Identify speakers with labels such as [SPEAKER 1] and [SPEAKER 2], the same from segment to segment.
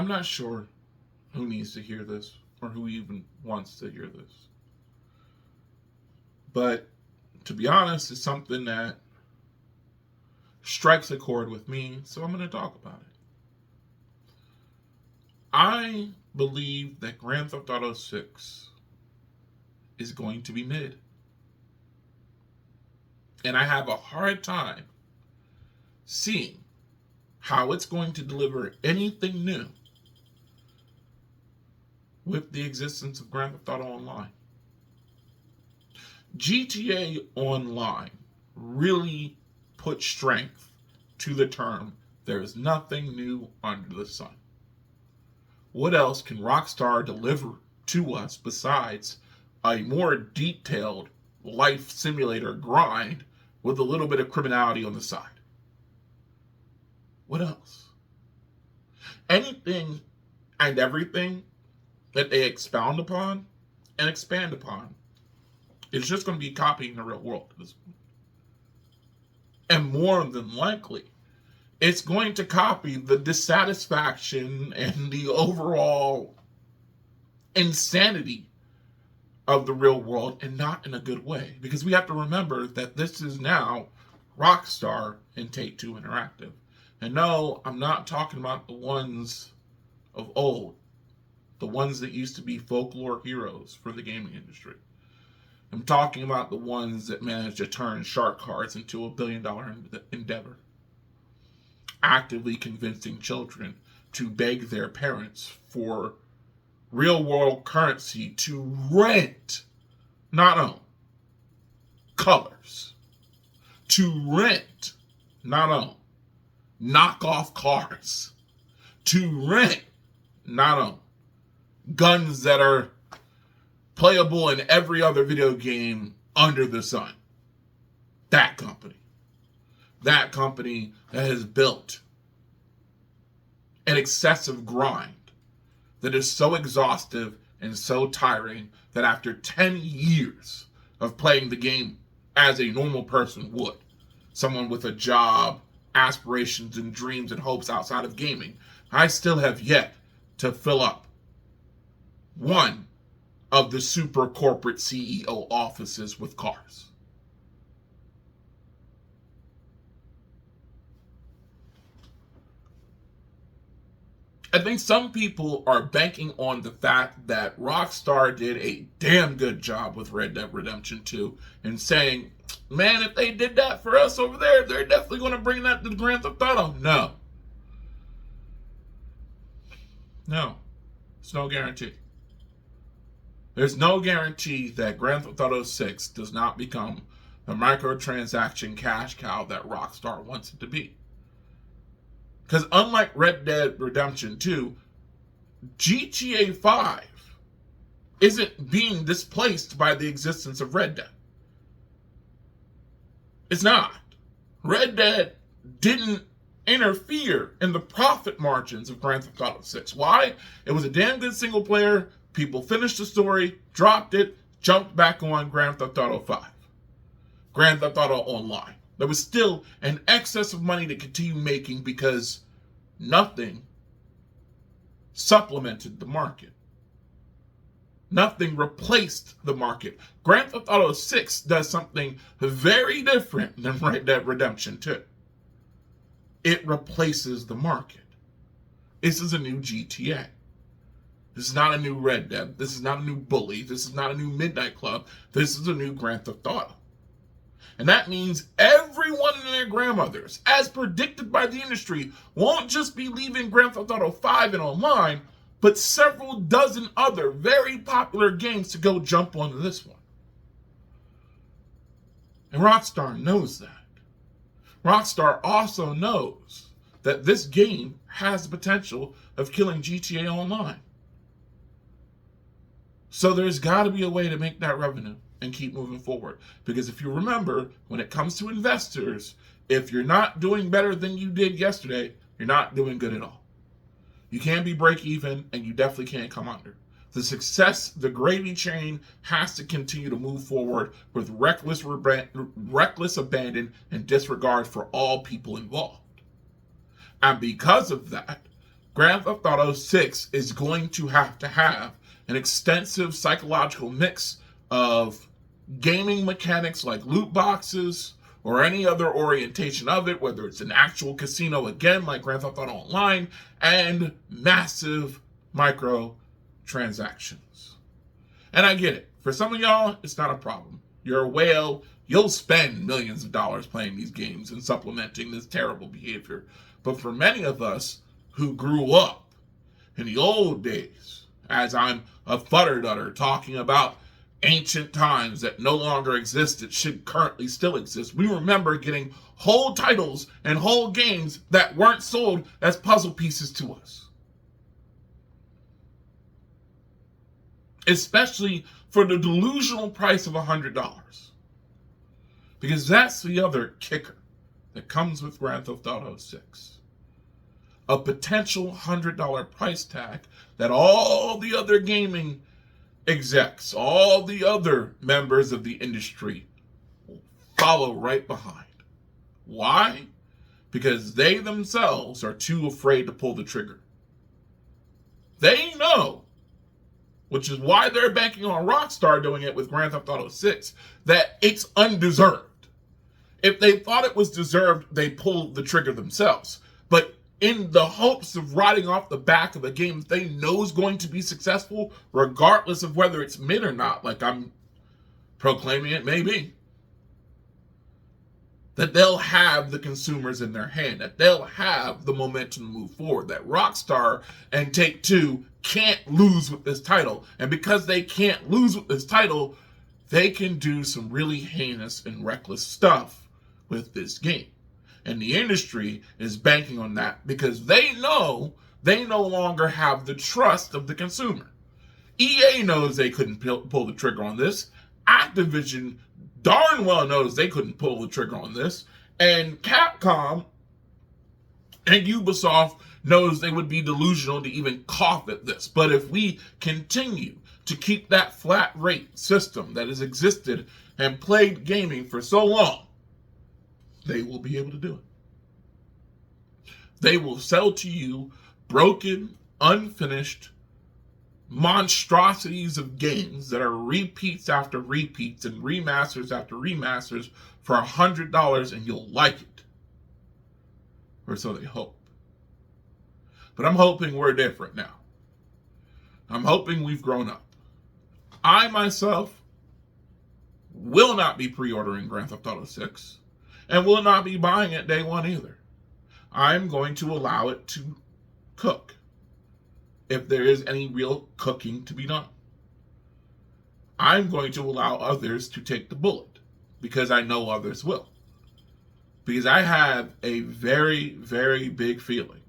[SPEAKER 1] I'm not sure who needs to hear this or who even wants to hear this. But to be honest, it's something that strikes a chord with me, so I'm going to talk about it. I believe that Grand Theft Auto 6 is going to be mid. And I have a hard time seeing how it's going to deliver anything new with the existence of Grand Theft Auto Online. GTA Online really put strength to the term, there is nothing new under the sun. What else can Rockstar deliver to us besides a more detailed life simulator grind with a little bit of criminality on the side? What else? Anything and everything that they expound upon and expand upon is just going to be copying the real world at this point. And more than likely, it's going to copy the dissatisfaction and the overall insanity of the real world, and not in a good way. Because we have to remember that this is now Rockstar and Take-Two Interactive. And no, I'm not talking about the ones of old, the ones that used to be folklore heroes for the gaming industry. I'm talking about the ones that managed to turn shark cards into $1 billion endeavor. Actively convincing children to beg their parents for real world currency to rent, not own, colors. To rent, not own, knockoff cars. To rent, not own, guns that are playable in every other video game under the sun. That company that has built an excessive grind that is so exhaustive and so tiring that after 10 years of playing the game as a normal person would, someone with a job, aspirations and dreams and hopes outside of gaming, I still have yet to fill up one of the super corporate CEO offices with cars. I think some people are banking on the fact that Rockstar did a damn good job with Red Dead Redemption 2 and saying, man, if they did that for us over there, they're definitely going to bring that to Grand Theft Auto. No. It's no guarantee. There's no guarantee that Grand Theft Auto 6 does not become the microtransaction cash cow that Rockstar wants it to be. Because unlike Red Dead Redemption 2, GTA 5 isn't being displaced by the existence of Red Dead. It's not. Red Dead didn't interfere in the profit margins of Grand Theft Auto 6. Why? It was a damn good single player. People finished the story, dropped it, jumped back on Grand Theft Auto 5. Grand Theft Auto Online. There was still an excess of money to continue making because nothing supplemented the market. Nothing replaced the market. Grand Theft Auto 6 does something very different than Red Dead Redemption 2. It replaces the market. This is a new GTA. This is not a new Red Dead. This is not a new Bully. This is not a new Midnight Club. This is a new Grand Theft Auto. And that means everyone and their grandmothers, as predicted by the industry, won't just be leaving Grand Theft Auto 5 and Online, but several dozen other very popular games to go jump onto this one. And Rockstar knows that. Rockstar also knows that this game has the potential of killing GTA Online. So there's got to be a way to make that revenue and keep moving forward. Because if you remember, when it comes to investors, if you're not doing better than you did yesterday, you're not doing good at all. You can't be break even, and you definitely can't come under. The success, the gravy train has to continue to move forward with reckless abandon and disregard for all people involved. And because of that, Grand Theft Auto 6 is going to have an extensive psychological mix of gaming mechanics like loot boxes or any other orientation of it, whether it's an actual casino again like Grand Theft Auto Online, and massive microtransactions. And I get it. For some of y'all, it's not a problem. You're a whale. You'll spend millions of dollars playing these games and supplementing this terrible behavior. But for many of us who grew up in the old days, as I'm a fudder-dudder talking about ancient times that no longer exist, that should currently still exist, we remember getting whole titles and whole games that weren't sold as puzzle pieces to us. Especially for the delusional price of $100. Because that's the other kicker that comes with Grand Theft Auto 6. A potential $100 price tag that all the other gaming execs, all the other members of the industry will follow right behind. Why? Because they themselves are too afraid to pull the trigger. They know, which is why they're banking on Rockstar doing it with Grand Theft Auto 6, that it's undeserved. If they thought it was deserved, they pulled the trigger themselves. But in the hopes of riding off the back of a game they know is going to be successful, regardless of whether it's mid or not, like I'm proclaiming it may be, that they'll have the consumers in their hand, that they'll have the momentum to move forward, that Rockstar and Take-Two can't lose with this title. And because they can't lose with this title, they can do some really heinous and reckless stuff with this game. And the industry is banking on that because they know they no longer have the trust of the consumer. EA knows they couldn't pull the trigger on this. Activision darn well knows they couldn't pull the trigger on this. And Capcom and Ubisoft knows they would be delusional to even cough at this. But if we continue to keep that flat rate system that has existed and plagued gaming for so long, they will be able to do it. They will sell to you broken, unfinished monstrosities of games that are repeats after repeats and remasters after remasters for $100, and you'll like it. Or so they hope. But I'm hoping we're different now. I'm hoping we've grown up. I myself will not be pre-ordering Grand Theft Auto 6 and will not be buying it day one either. I'm going to allow it to cook if there is any real cooking to be done. I'm going to allow others to take the bullet because I know others will. Because I have a very, very big feeling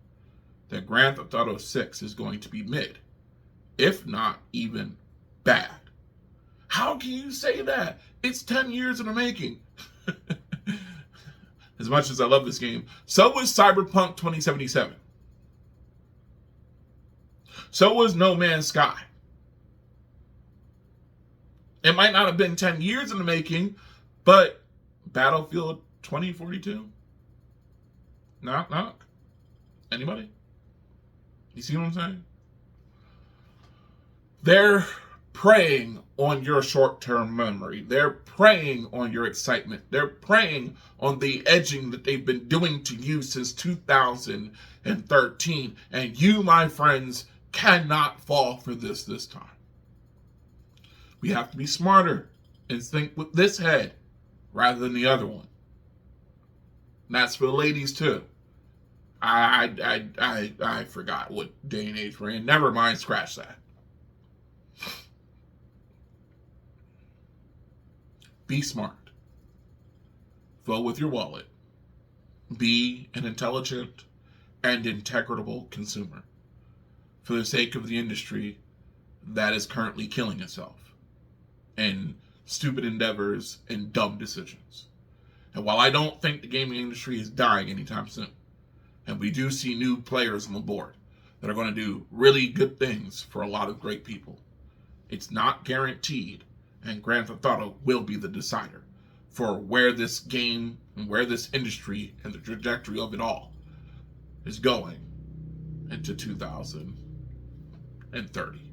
[SPEAKER 1] that Grand Theft Auto 6 is going to be mid, if not even bad. How can you say that? It's 10 years in the making. As much as I love this game, so was Cyberpunk 2077. So was No Man's Sky. It might not have been 10 years in the making, but Battlefield 2042? Knock, knock. Anybody? You see what I'm saying? They're preying on your short-term memory. They're preying on your excitement. They're preying on the edging that they've been doing to you since 2013. And you, my friends, cannot fall for this time. We have to be smarter and think with this head rather than the other one. And that's for the ladies too. I forgot what day and age we're in. Never mind, scratch that. Be smart. Vote with your wallet. Be an intelligent and integrable consumer for the sake of the industry that is currently killing itself in stupid endeavors and dumb decisions. And while I don't think the gaming industry is dying anytime soon, and we do see new players on the board that are going to do really good things for a lot of great people, it's not guaranteed, and Grand Theft Auto will be the decider for where this game and where this industry and the trajectory of it all is going into 2030.